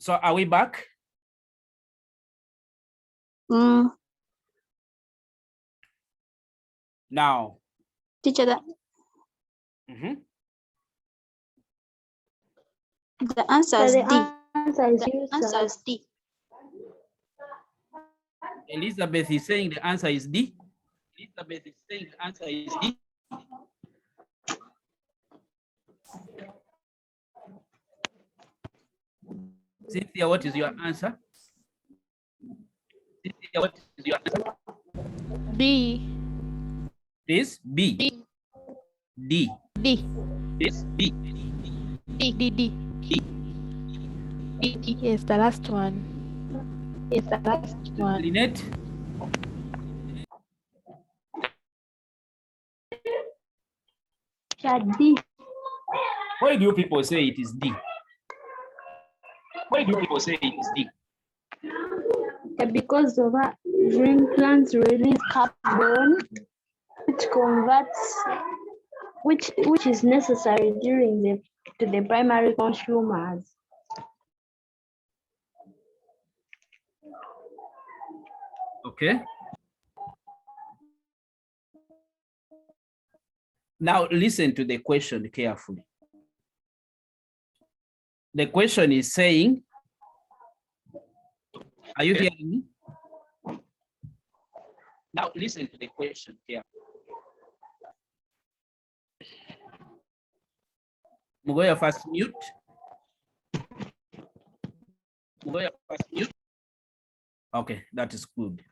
So are we back? Now, teacher, the answer is D. The answer is D. Elizabeth is saying the answer is D. Elizabeth is saying the answer is D. Cynthia, what is your answer? Cynthia, what is your answer? B. This B. D. D. D. This D. D. D. D. D. Yes, the last one. Yes, the last one. Lynette? D. Why do you people say it is D? Why do people say it is D? Because of green plants release carbon, which converts, which is necessary during to the primary consumers. Okay. Now listen to the question carefully. The question is saying, are you hearing me? Now listen to the question carefully. Mugoya first mute. Mugoya first mute. Okay, that is good.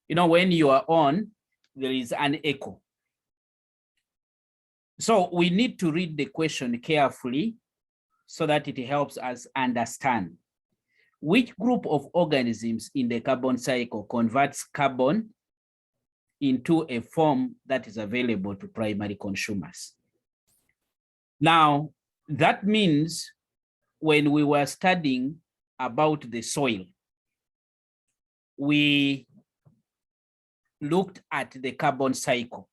You know, when you are on, there is an echo. So we need to read the question carefully so that it helps us understand which group of organisms in the carbon cycle converts carbon into a form that is available to primary consumers. Now, that means when we were studying about the soil, we looked at the carbon cycle,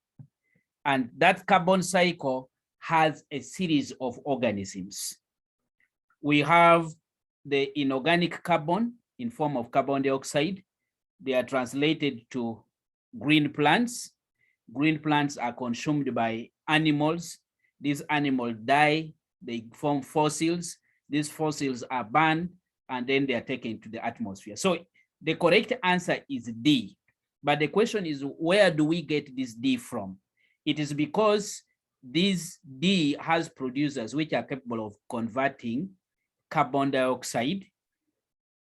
and that carbon cycle has a series of organisms. We have the inorganic carbon in form of carbon dioxide. They are translated to green plants. Green plants are consumed by animals. These animals die, they form fossils. These fossils are burned, and then they are taken to the atmosphere. So the correct answer is D. But the question is, where do we get this D from? It is because this D has producers which are capable of converting carbon dioxide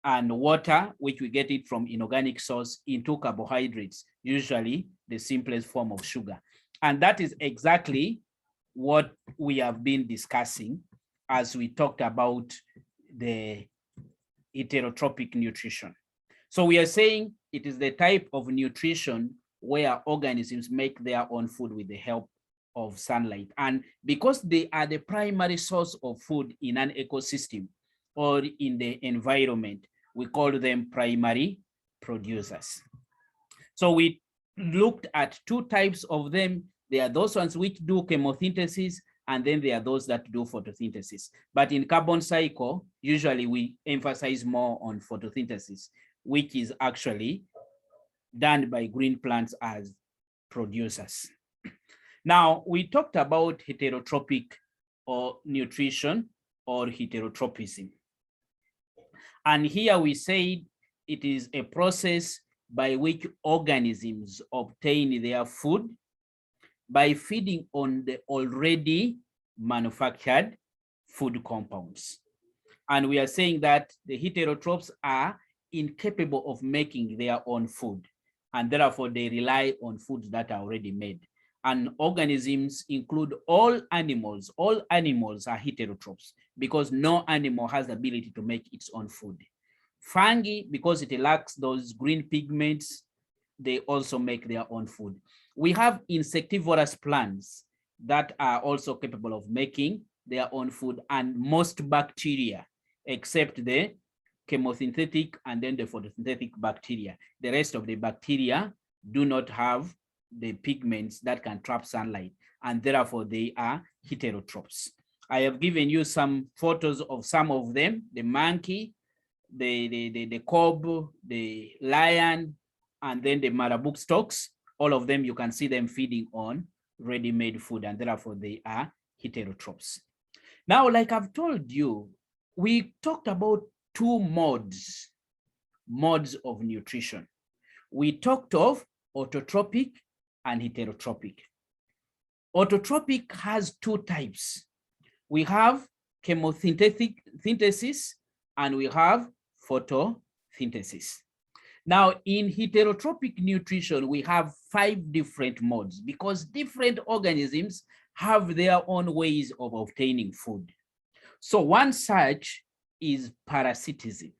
and water, which we get it from inorganic source, into carbohydrates, usually the simplest form of sugar. And that is exactly what we have been discussing as we talked about the heterotropic nutrition. So we are saying it is the type of nutrition where organisms make their own food with the help of sunlight. And because they are the primary source of food in an ecosystem or in the environment, we call them primary producers. So we looked at two types of them. There are those ones which do chemosynthesis, and then there are those that do photosynthesis. But in carbon cycle, usually we emphasize more on photosynthesis, which is actually done by green plants as producers. Now, we talked about heterotropic or nutrition or heterotropism. And here we said it is a process by which organisms obtain their food by feeding on the already manufactured food compounds. And we are saying that the heterotrophs are incapable of making their own food, and therefore they rely on foods that are already made. And organisms include all animals. All animals are heterotrophs because no animal has the ability to make its own food. Fungi, because it lacks those green pigments, they also make their own food. We have insectivorous plants that are also capable of making their own food, and most bacteria, except the chemosynthetic and then the photosynthetic bacteria. The rest of the bacteria do not have the pigments that can trap sunlight, and therefore they are heterotrophs. I have given you some photos of some of them, the monkey, the kob, the lion, and then the marabou stalks. All of them, you can see them feeding on ready-made food, and therefore they are heterotrophs. Now, like I've told you, we talked about two modes of nutrition. We talked of autotropic and heterotrophic. Autotropic has two types. We have chemosynthesis and we have photosynthesis. Now, in heterotrophic nutrition, we have 5 different modes because different organisms have their own ways of obtaining food. So one such is parasitism.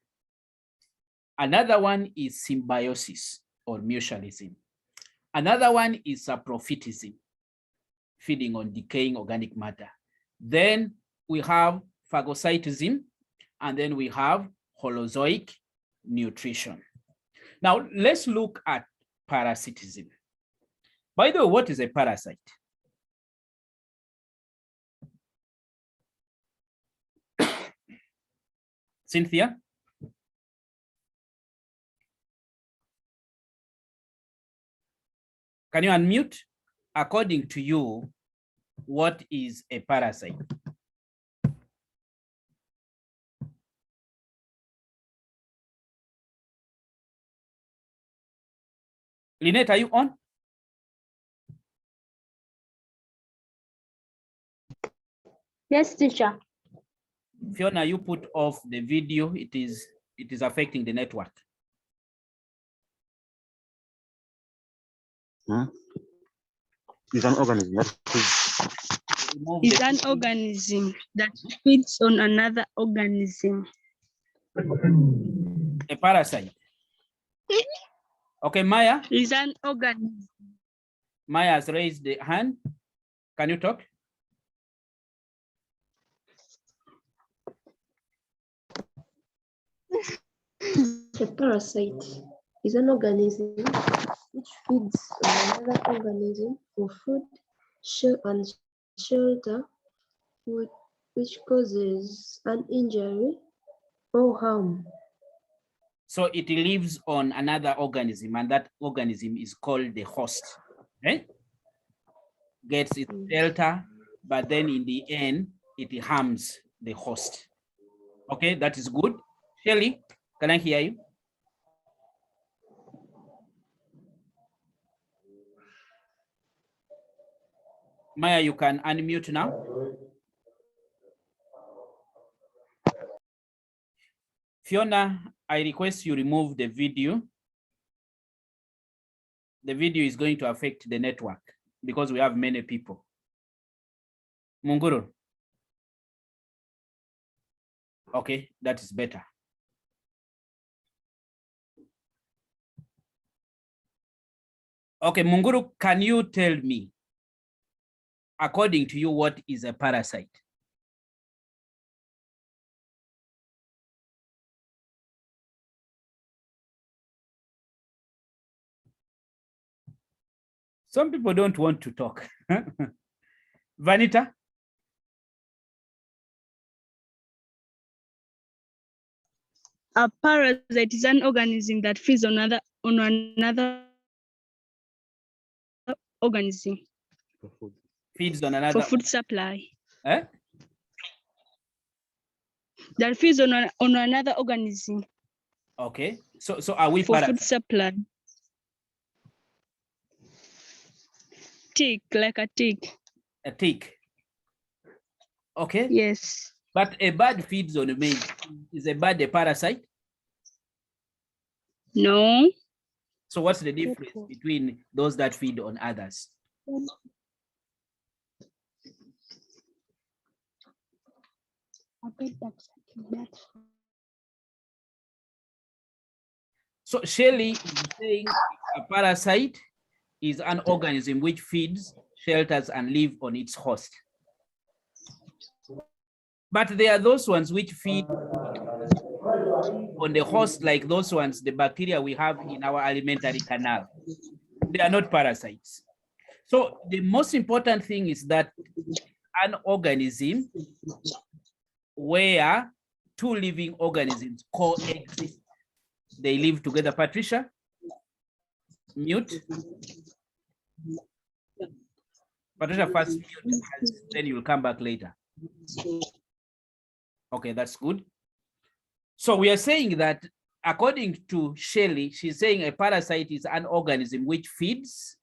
Another one is symbiosis or mutualism. Another one is saprophytism, feeding on decaying organic matter. Then we have phagocytism, and then we have Holozoic nutrition. Now, let's look at parasitism. By the way, what is a parasite? Cynthia? Can you unmute? According to you, what is a parasite? Lynette, are you on? Yes, teacher. Fiona, you put off the video. It is affecting the network. It's an organism that feeds on another organism. A parasite. Okay, Maya. Is an organism. Maya has raised the hand. Can you talk? A parasite is an organism which feeds on another organism for food and shelter, which causes an injury or harm. So it lives on another organism, and that organism is called the host. Okay? Gets its shelter, but then in the end, it harms the host. Okay, that is good. Shelley, can I hear you? Maya, you can unmute now. Fiona, I request you remove the video. The video is going to affect the network because we have many people. Munguru. Okay, that is better. Okay, Munguru, can you tell me, according to you, what is a parasite? Some people don't want to talk. Vanita? A parasite is an organism that feeds on another organism. Feeds on another. For food supply. Eh? That feeds on another organism. Okay. So are we for parasites? Food supply? Tick, like a tick. A tick. Okay. Yes. But a bird feeds on a maize. Is a bird a parasite? No. So what's the difference between those that feed on others? So Shelley is saying a parasite is an organism which feeds, shelters, and lives on its host. But there are those ones which feed on the host, like those ones, the bacteria we have in our alimentary canal. They are not parasites. So the most important thing is that an organism where two living organisms coexist. They live together. Patricia? Mute. Patricia, first mute, then you'll come back later. Okay, that's good. So we are saying that according to Shelley, she's saying a parasite is an organism which feeds,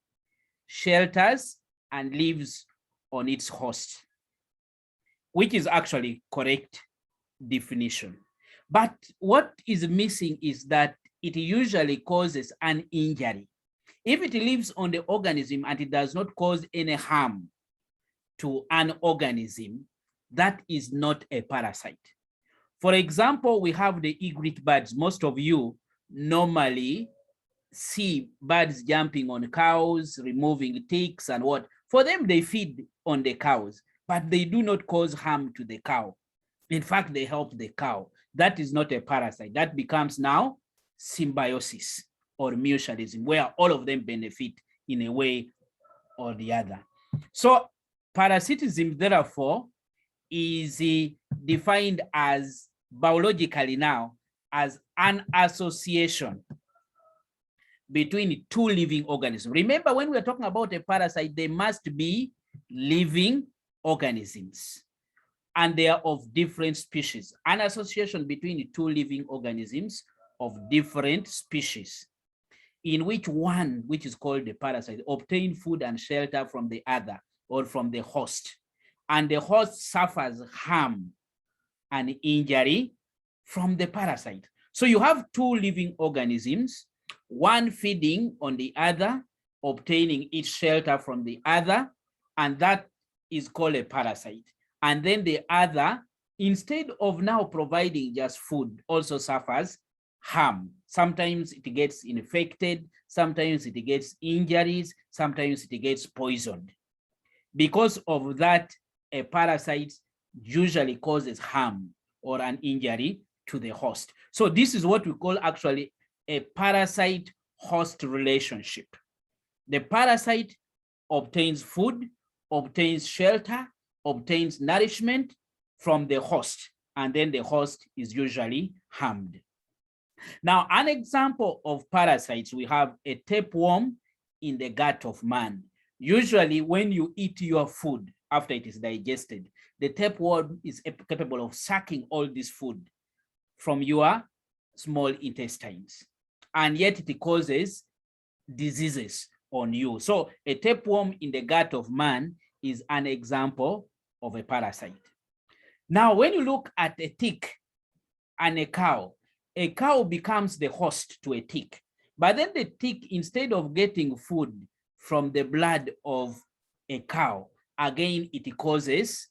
shelters, and lives on its host, which is actually correct definition. But what is missing is that it usually causes an injury. If it lives on the organism and it does not cause any harm to an organism, that is not a parasite. For example, we have the egret birds. Most of you normally see birds jumping on cows, removing ticks and what. For them, they feed on the cows, but they do not cause harm to the cow. In fact, they help the cow. That is not a parasite. That becomes now symbiosis or mutualism, where all of them benefit in a way or the other. So parasitism, therefore, is defined as biologically now as an association between two living organisms. Remember, when we're talking about a parasite, they must be living organisms, and they are of different species. An association between two living organisms of different species, in which one, which is called the parasite, obtain food and shelter from the other or from the host, and the host suffers harm and injury from the parasite. So you have two living organisms, one feeding on the other, obtaining its shelter from the other, and that is called a parasite. And then the other, instead of now providing just food, also suffers harm. Sometimes it gets infected, sometimes it gets injuries, sometimes it gets poisoned. Because of that, a parasite usually causes harm or an injury to the host. So this is what we call actually a parasite-host relationship. The parasite obtains food, obtains shelter, obtains nourishment from the host, and then the host is usually harmed. Now, an example of parasites, we have a tapeworm in the gut of man. Usually when you eat your food after it is digested, the tapeworm is capable of sucking all this food from your small intestines, and yet it causes diseases on you. So a tapeworm in the gut of man is an example of a parasite. Now, when you look at a tick and a cow becomes the host to a tick. But then the tick, instead of getting food from the blood of a cow, again, it causes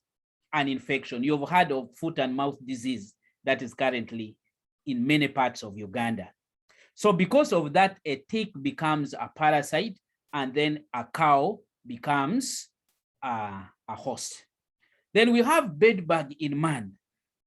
an infection. You've heard of foot and mouth disease that is currently in many parts of Uganda. So because of that, a tick becomes a parasite, and then a cow becomes a host. Then we have bedbug in man.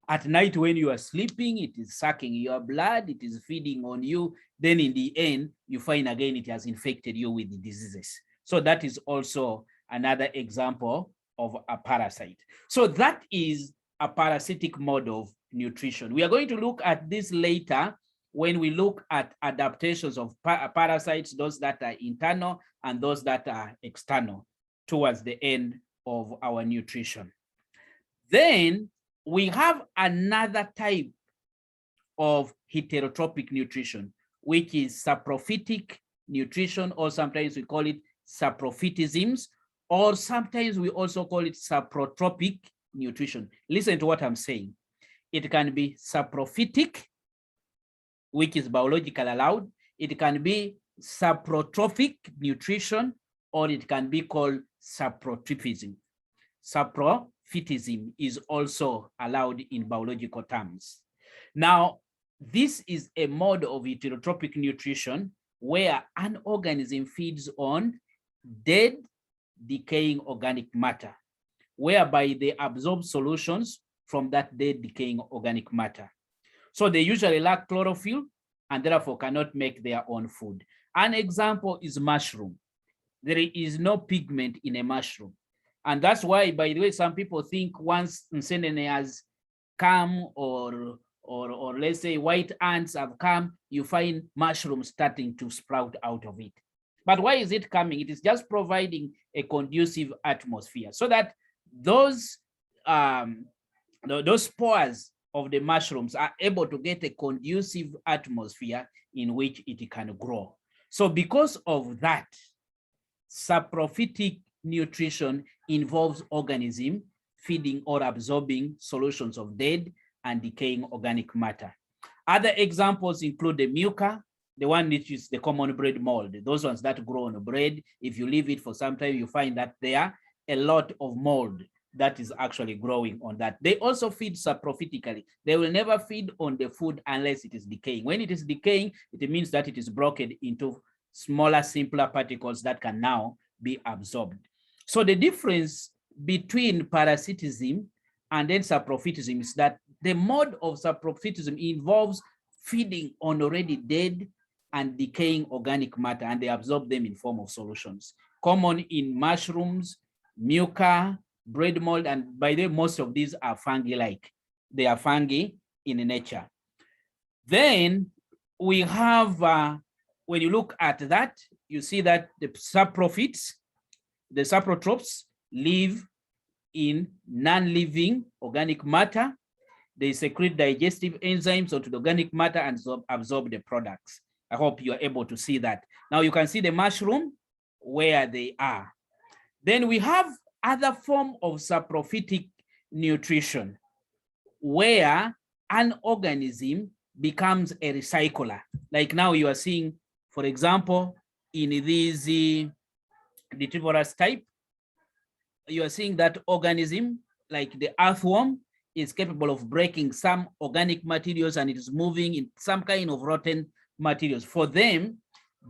At night when you are sleeping, it is sucking your blood, it is feeding on you. Then in the end, you find again it has infected you with the diseases. So that is also another example of a parasite. So that is a parasitic mode of nutrition. We are going to look at this later when we look at adaptations of parasites, those that are internal and those that are external, towards the end of our nutrition. Then we have another type of heterotrophic nutrition, which is saprophytic nutrition, or sometimes we call it saprophytisms, or sometimes we also call it saprotropic nutrition. Listen to what I'm saying. It can be saprophytic, which is biologically allowed. It can be saprotrophic nutrition, or it can be called saprotrophism. Saprophytism is also allowed in biological terms. Now, this is a mode of heterotropic nutrition where an organism feeds on dead, decaying organic matter, whereby they absorb solutions from that dead, decaying organic matter. So they usually lack chlorophyll and therefore cannot make their own food. An example is mushroom. There is no pigment in a mushroom. And that's why, by the way, some people think once Nsenene has come or let's say white ants have come, you find mushrooms starting to sprout out of it. But why is it coming? It is just providing a conducive atmosphere so that those spores of the mushrooms are able to get a conducive atmosphere in which it can grow. So because of that, saprophytic nutrition involves organism feeding or absorbing solutions of dead and decaying organic matter. Other examples include the muca, the one which is the common bread mold. Those ones that grow on bread, if you leave it for some time, you find that there are a lot of mold that is actually growing on that. They also feed saprophytically. They will never feed on the food unless it is decaying. When it is decaying, it means that it is broken into smaller, simpler particles that can now be absorbed. So the difference between parasitism and then saprophytism is that the mode of saprophytism involves feeding on already dead and decaying organic matter, and they absorb them in form of solutions. Common in mushrooms, muca, bread mold, and by the way, most of these are fungi-like. They are fungi in nature. Then we have, when you look at that, you see that the saprophytes, the saprotrophs live in non-living organic matter. They secrete digestive enzymes onto the organic matter and absorb the products. I hope you are able to see that. Now you can see the mushroom where they are. Then we have other form of saprophytic nutrition where an organism becomes a recycler. Like now you are seeing, for example, in these Insectivorous type, you are seeing that organism, like the earthworm, is capable of breaking some organic materials and it is moving in some kind of rotten materials. For them,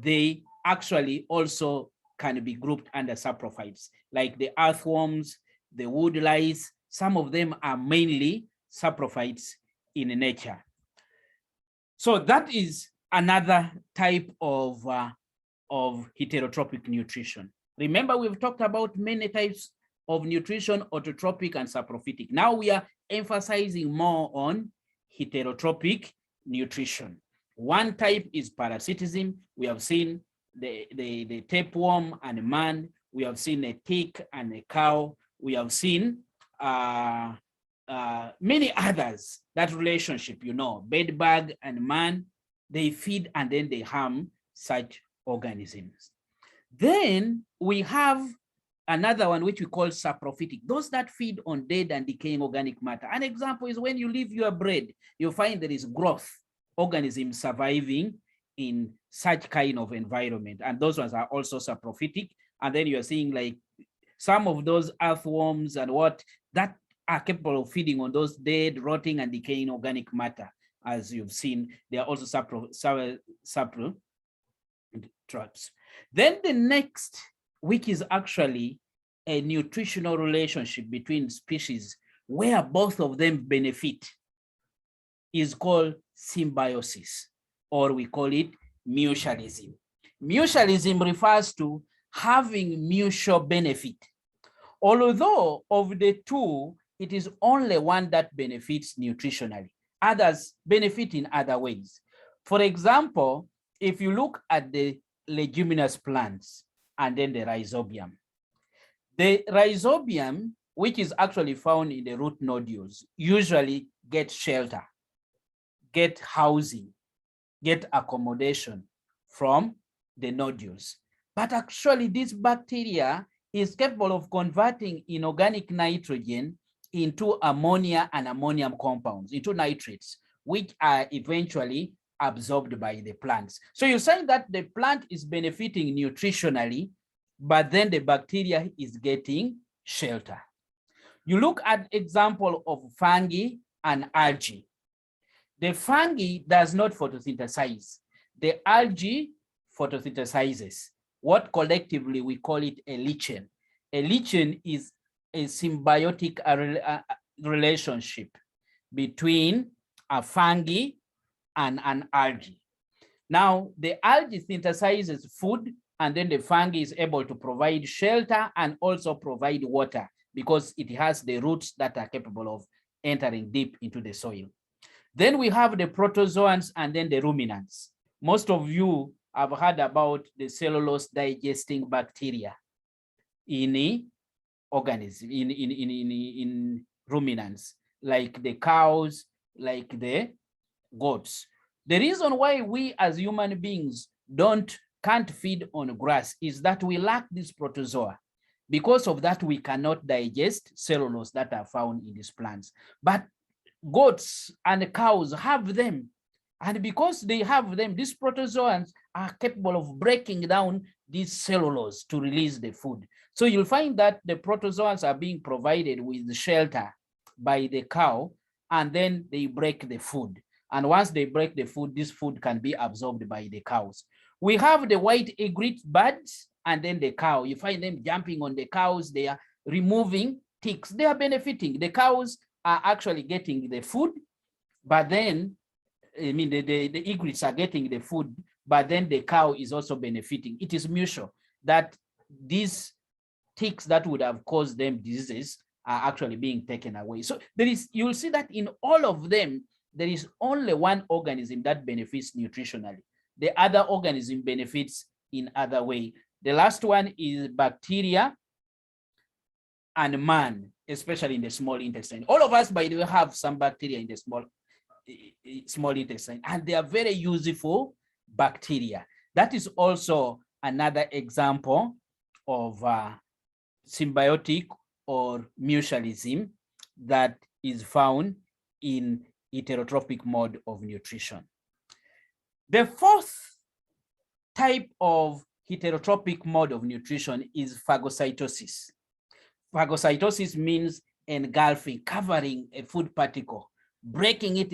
they actually also can be grouped under saprophytes, like the earthworms, the wood lice. Some of them are mainly saprophytes in nature. So that is another type of heterotropic nutrition. Remember, we've talked about many types of nutrition, autotropic and saprophytic. Now we are emphasizing more on heterotropic nutrition. One type is parasitism. We have seen the tapeworm and man. We have seen a tick and a cow. We have seen many others. That relationship, you know, bedbug and man, they feed and then they harm such organisms. Then we have another one which we call saprophytic, those that feed on dead and decaying organic matter. An example is when you leave your bread, you find there is growth, organisms surviving in such kind of environment. And those ones are also saprophytic. And then you're seeing like some of those earthworms and what that are capable of feeding on those dead, rotting and decaying organic matter. As you've seen, they are also saprotrophs. Then the next, which is actually a nutritional relationship between species where both of them benefit, is called symbiosis, or we call it mutualism. Mutualism refers to having mutual benefit. Although of the two, it is only one that benefits nutritionally. Others benefit in other ways. For example, if you look at the leguminous plants and then the rhizobium. The rhizobium, which is actually found in the root nodules, usually get shelter, get housing, get accommodation from the nodules. But actually this bacteria is capable of converting inorganic nitrogen into ammonia and ammonium compounds, into nitrates, which are eventually absorbed by the plants. So you're saying that the plant is benefiting nutritionally, but then the bacteria is getting shelter. You look at example of fungi and algae. The fungi does not photosynthesize. The algae photosynthesizes. What collectively we call it a lichen. A lichen is a symbiotic relationship between a fungi and an algae. Now, the algae synthesizes food and then the fungi is able to provide shelter and also provide water because it has the roots that are capable of entering deep into the soil. Then we have the protozoans and then the ruminants. Most of you have heard about the cellulose digesting bacteria in the organism, in ruminants, like the cows, like the goats. The reason why we as human beings can't feed on grass is that we lack this protozoa. Because of that, we cannot digest cellulose that are found in these plants. But goats and cows have them. And because they have them, these protozoans are capable of breaking down this cellulose to release the food. So you'll find that the protozoans are being provided with shelter by the cow, and then they break the food. And once they break the food, this food can be absorbed by the cows. We have the white egret birds and then the cow. You find them jumping on the cows. They are removing ticks. They are benefiting. The cows are actually getting the food, but then, I mean, the egrets are getting the food, but then the cow is also benefiting. It is mutual that these ticks that would have caused them diseases are actually being taken away. So you'll see that in all of them, there is only one organism that benefits nutritionally. The other organism benefits in other way. The last one is bacteria and man, especially in the small intestine. All of us, by the way, have some bacteria in the small intestine, and they are very useful bacteria. That is also another example of symbiotic or mutualism that is found in heterotrophic mode of nutrition. The fourth type of heterotrophic mode of nutrition is phagocytosis. Phagocytosis means engulfing, covering a food particle, breaking it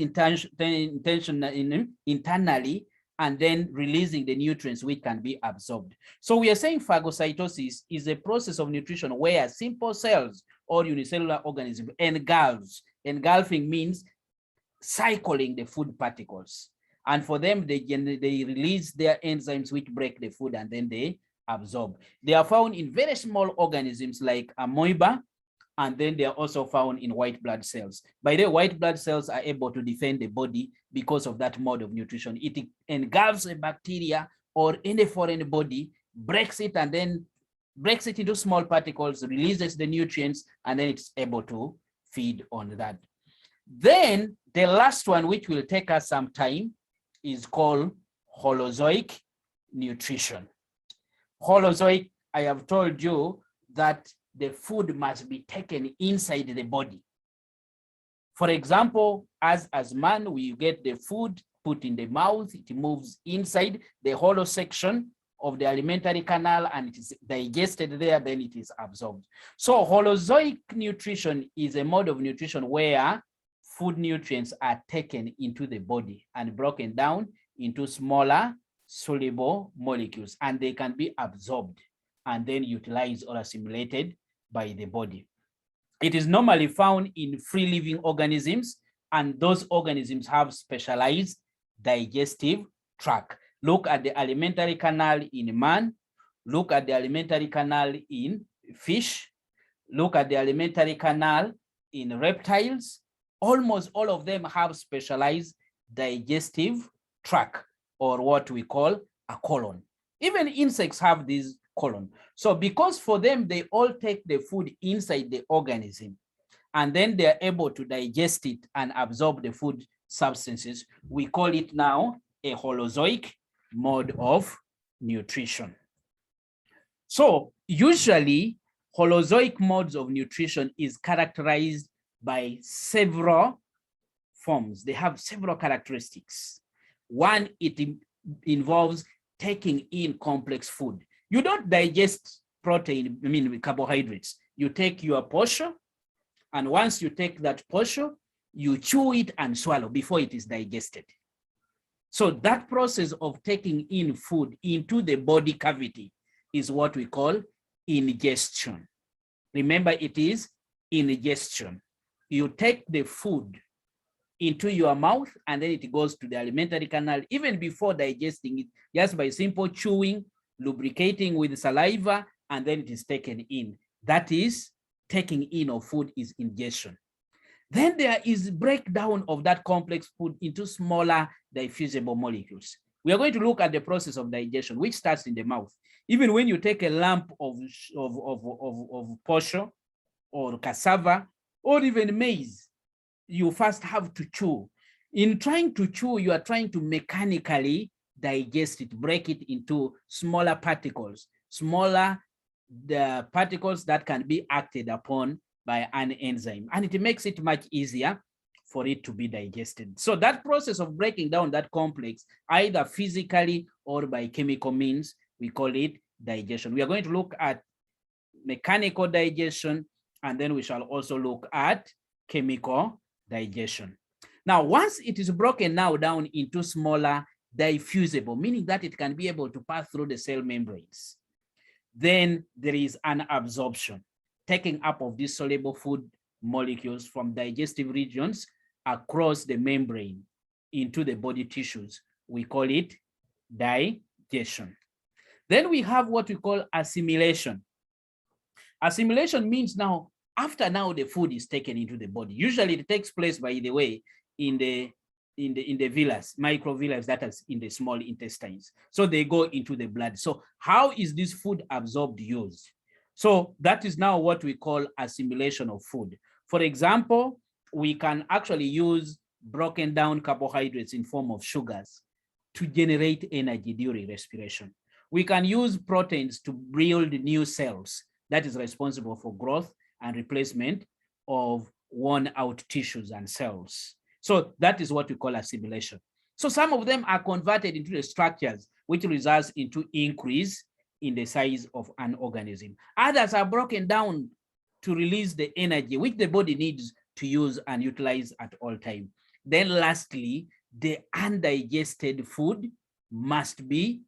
internally, and then releasing the nutrients which can be absorbed. So we are saying phagocytosis is a process of nutrition where simple cells or unicellular organisms engulfs. Engulfing means cycling the food particles. And for them, they release their enzymes which break the food and then they absorb. They are found in very small organisms like amoeba, and then they are also found in white blood cells. By the way, white blood cells are able to defend the body because of that mode of nutrition. It engulfs a bacteria or any foreign body, breaks it, and then breaks it into small particles, releases the nutrients, and then it's able to feed on that. Then the last one, which will take us some time, is called Holozoic Nutrition. Holozoic, I have told you that the food must be taken inside the body. For example, as man, we get the food put in the mouth, it moves inside the hollow section of the alimentary canal and it is digested there, then it is absorbed. So Holozoic nutrition is a mode of nutrition where food nutrients are taken into the body and broken down into smaller soluble molecules, and they can be absorbed and then utilized or assimilated by the body. It is normally found in free living organisms, and those organisms have specialized digestive tract. Look at the alimentary canal in man, look at the alimentary canal in fish, look at the alimentary canal in reptiles. Almost all of them have specialized digestive tract, or what we call a colon. Even insects have this colon. So because for them, they all take the food inside the organism, and then they're able to digest it and absorb the food substances, we call it now a holozoic mode of nutrition. So usually holozoic modes of nutrition is characterized by several forms. They have several characteristics. One, it involves taking in complex food. You don't digest protein, I mean carbohydrates. You take your portion, and once you take that portion, you chew it and swallow before it is digested. So that process of taking in food into the body cavity is what we call ingestion. Remember, it is ingestion. You take the food into your mouth and then it goes to the alimentary canal. Even before digesting it, just by simple chewing lubricating with saliva, and then it is taken in. That is taking in of food is ingestion. Then there is breakdown of that complex food into smaller diffusible molecules. We are going to look at the process of digestion, which starts in the mouth. Even when you take a lump of posho or cassava or even maize, you first have to chew. In trying to chew, you are trying to mechanically digest it, break it into smaller particles, the particles that can be acted upon by an enzyme, and it makes it much easier for it to be digested. So that process of breaking down that complex, either physically or by chemical means, we call it digestion. We are going to look at mechanical digestion, and then we shall also look at chemical digestion. Now, once it is broken now down into smaller diffusible, meaning that it can be able to pass through the cell membranes, then there is an absorption, taking up of these soluble food molecules from digestive regions across the membrane into the body tissues. We call it digestion. Then we have what we call assimilation. Assimilation means now, after now the food is taken into the body. Usually it takes place, by the way, in the villas, microvillas that is in the small intestines. So they go into the blood. So how is this food absorbed, used? So that is now what we call assimilation of food. For example, we can actually use broken down carbohydrates in form of sugars to generate energy during respiration. We can use proteins to build new cells that is responsible for growth and replacement of worn out tissues and cells. So that is what we call assimilation. So some of them are converted into the structures, which results into increase in the size of an organism. Others are broken down to release the energy which the body needs to use and utilize at all times. Then lastly, the undigested food must be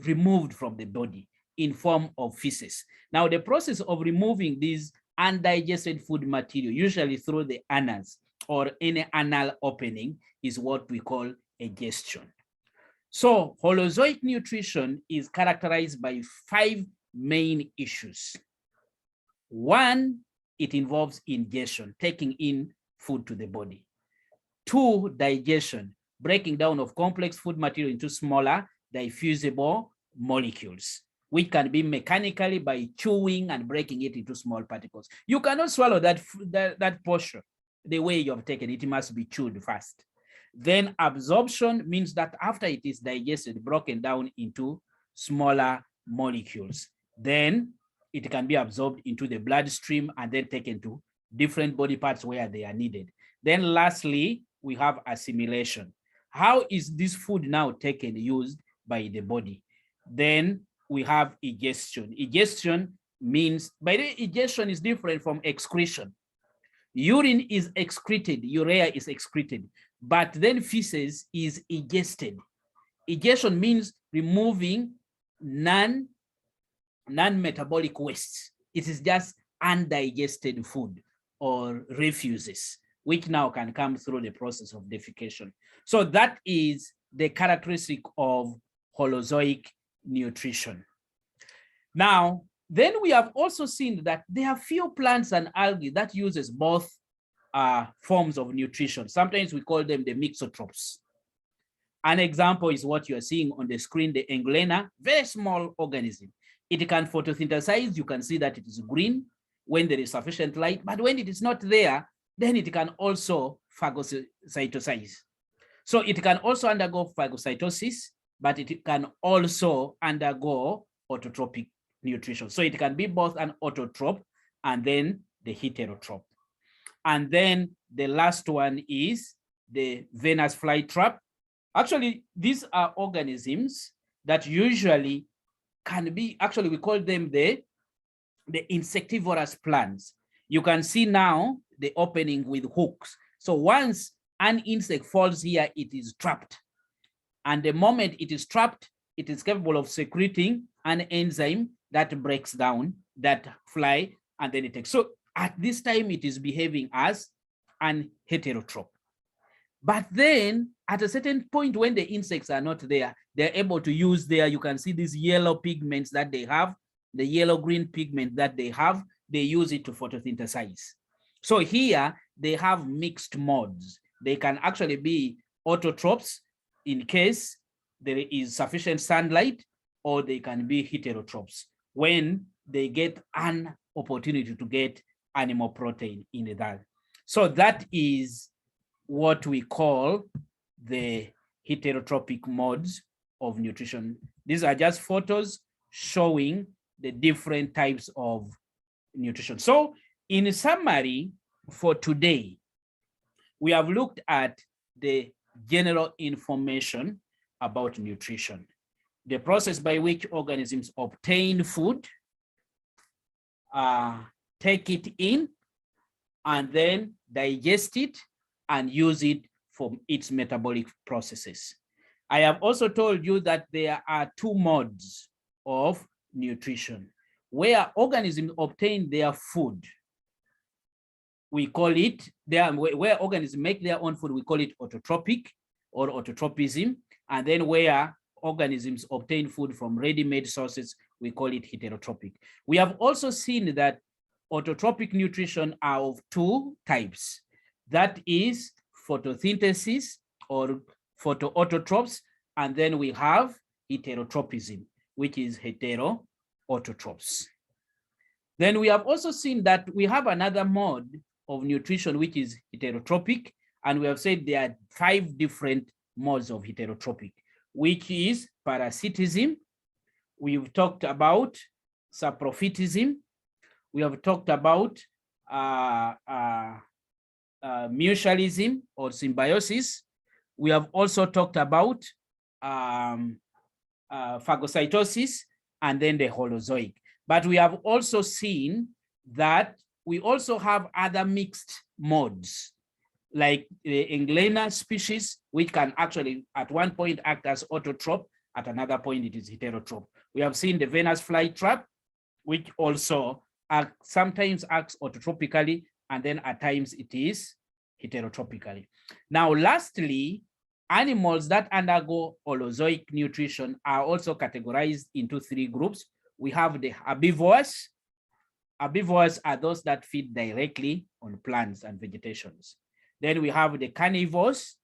removed from the body in form of feces. Now, the process of removing these undigested food material, usually through the anus or any anal opening, is what we call digestion. So Holozoic nutrition is characterized by 5 main issues. 1, it involves ingestion, taking in food to the body. 2, digestion, breaking down of complex food material into smaller diffusible molecules, which can be mechanically by chewing and breaking it into small particles. You cannot swallow that portion the way you have taken it. It must be chewed first. Then absorption means that after it is digested, broken down into smaller molecules, then it can be absorbed into the bloodstream and then taken to different body parts where they are needed. Then lastly, we have assimilation. How is this food now taken, used by the body? Then we have digestion. Digestion means, by the way, digestion is different from excretion. Urine is excreted, urea is excreted, but then feces is digested. Digestion means removing non-metabolic waste. It is just undigested food or refuses, which now can come through the process of defecation. So that is the characteristic of Holozoic nutrition. Now, then we have also seen that there are few plants and algae that uses both forms of nutrition. Sometimes we call them the Mixotrops. An example is what you are seeing on the screen, the Englena, very small organism. It can photosynthesize. You can see that it is green when there is sufficient light, but when it is not there, then it can also phagocytosize. So it can also undergo phagocytosis, but it can also undergo autotropic nutrition. So it can be both an autotrop and then the heterotroph. And then the last one is the venous flytrap. Actually, these are organisms that usually can be, actually we call them the insectivorous plants. You can see now the opening with hooks. So once an insect falls here, it is trapped. And the moment it is trapped, it is capable of secreting an enzyme that breaks down that fly, and then it takes. So at this time, it is behaving as an heterotroph. But then at a certain point when the insects are not there, they're able to use you can see these yellow pigments that they have, the yellow-green pigment that they have, they use it to photosynthesize. So here they have mixed modes. They can actually be autotrophs in case there is sufficient sunlight, or they can be heterotrophs when they get an opportunity to get animal protein in that. So that is what we call the heterotropic modes of nutrition. These are just photos showing the different types of nutrition. So in summary, for today, we have looked at the general information about nutrition, the process by which organisms obtain food, take it in, and then digest it and use it for its metabolic processes. I have also told you that there are two modes of nutrition. Where organisms obtain their food, we call it, where organisms make their own food, we call it autotropic or autotropism. And then where organisms obtain food from ready-made sources, we call it heterotropic. We have also seen that autotropic nutrition are of two types. That is photosynthesis or photoautotrophs, and then we have heterotropism, which is heteroautotrophs. Then we have also seen that we have another mode of nutrition, which is heterotropic, and we have said there are 5 different modes of heterotropic, which is parasitism. We've talked about saprophytism. We have talked about mutualism or symbiosis. We have also talked about phagocytosis and then the Holozoic. But we have also seen that we also have other mixed modes, like the Englena species, which can actually at one point act as autotroph, at another point it is heterotroph. We have seen the Venus flytrap, which also sometimes acts autotropically, and then at times it is heterotropically. Now, lastly, animals that undergo holozoic nutrition are also categorized into 3 groups. We have the herbivores. Herbivores are those that feed directly on plants and vegetations. Then we have the carnivores.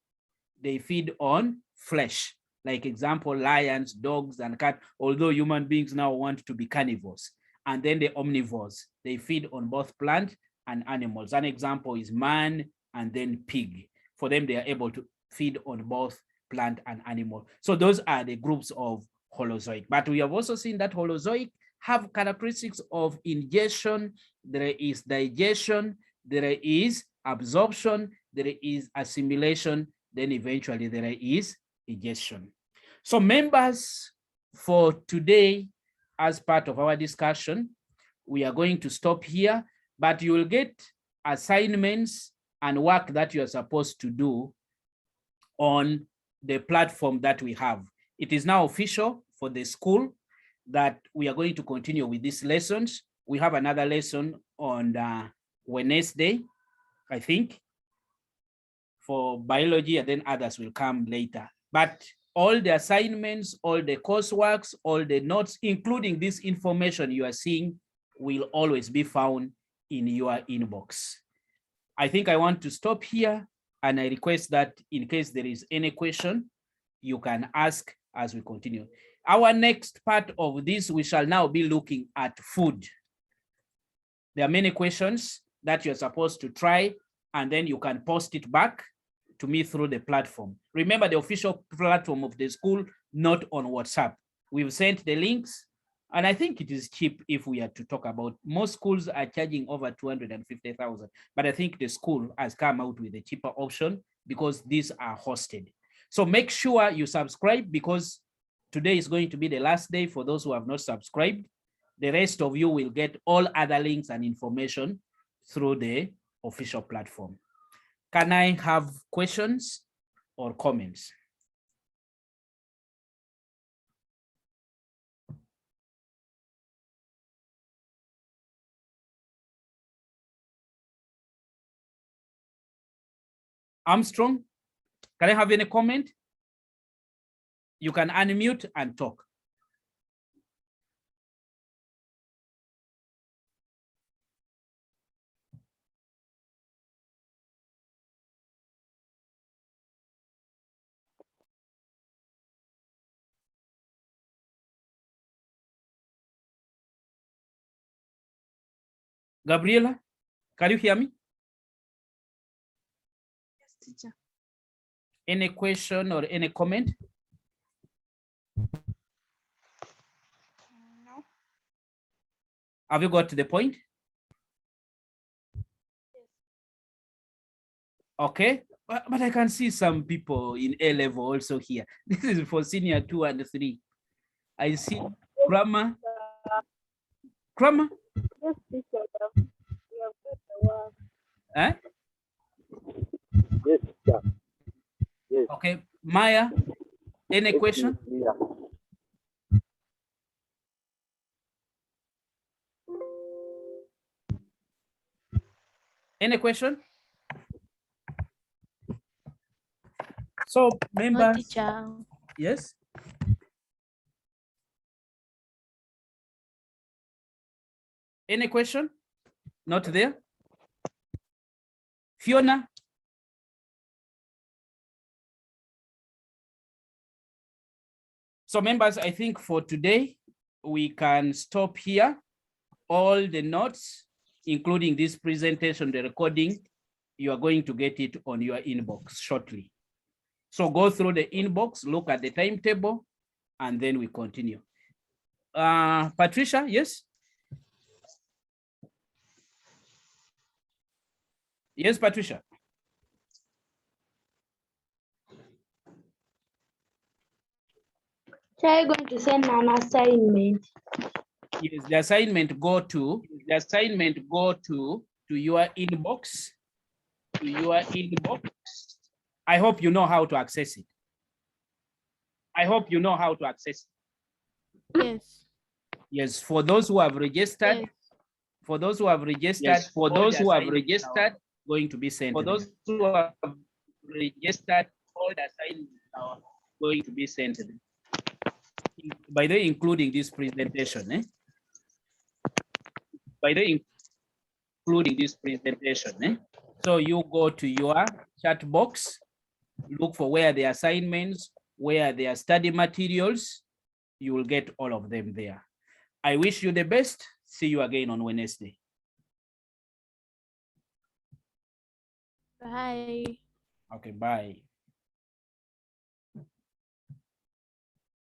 They feed on flesh, like example, lions, dogs, and cats, although human beings now want to be carnivores. And then the omnivores, they feed on both plant and animals. An example is man and then pig. For them, they are able to feed on both plant and animal. So those are the groups of Holozoic. But we have also seen that Holozoic have characteristics of ingestion, there is digestion, there is absorption, there is assimilation, then eventually there is egestion. So members, for today, as part of our discussion, we are going to stop here, but you will get assignments and work that you are supposed to do on the platform that we have. It is now official for the school that we are going to continue with these lessons. We have another lesson on Wednesday, I think, for biology, and then others will come later. But all the assignments, all the courseworks, all the notes, including this information you are seeing, will always be found in your inbox. I think I want to stop here, and I request that in case there is any question, you can ask as we continue. Our next part of this, we shall now be looking at food. There are many questions that you're supposed to try, and then you can post it back to me through the platform. Remember, the official platform of the school, not on WhatsApp. We've sent the links, and I think it is cheap if we are to talk about. Most schools are charging over 250,000, but I think the school has come out with a cheaper option because these are hosted. So make sure you subscribe, because today is going to be the last day for those who have not subscribed. The rest of you will get all other links and information through the official platform. Can I have questions or comments? Armstrong? Can I have any comment? You can unmute and talk. Gabriela, can you hear me? Yes, teacher. Any question or any comment? No. Have you got to the point? Okay, but I can see some people in A level also here. This is for senior 2 and 3. I see grammar. Grammar? Yes, teacher. We have got the work. Eh? Yes, yeah. Yes. Okay, Maya, any question? Yeah. Any question? So No, members, teacher. yes? Any question? Not there? Fiona? So members, I think for today, we can stop here. All the notes, including this presentation, the recording, you are going to get it on your inbox shortly. So go through the inbox, look at the timetable, and then we continue. Patricia, yes? Yes, Patricia. So I'm going to send an assignment. Yes, the assignment go to your inbox. To your inbox. I hope you know how to access it. I hope you know how to access it. Yes. Yes, for those who have registered, Yes. for those who have registered, Yes, for all those the who have assignments registered, are going to be sent. for to them. those who have registered, all the assignments are going to be sent to them. By the way, including this presentation, eh? By the way, including this presentation, eh? So you go to your chat box, look for where the assignments, where their study materials, you will get all of them there. I wish you the best. See you again on Wednesday. Bye. Okay, bye.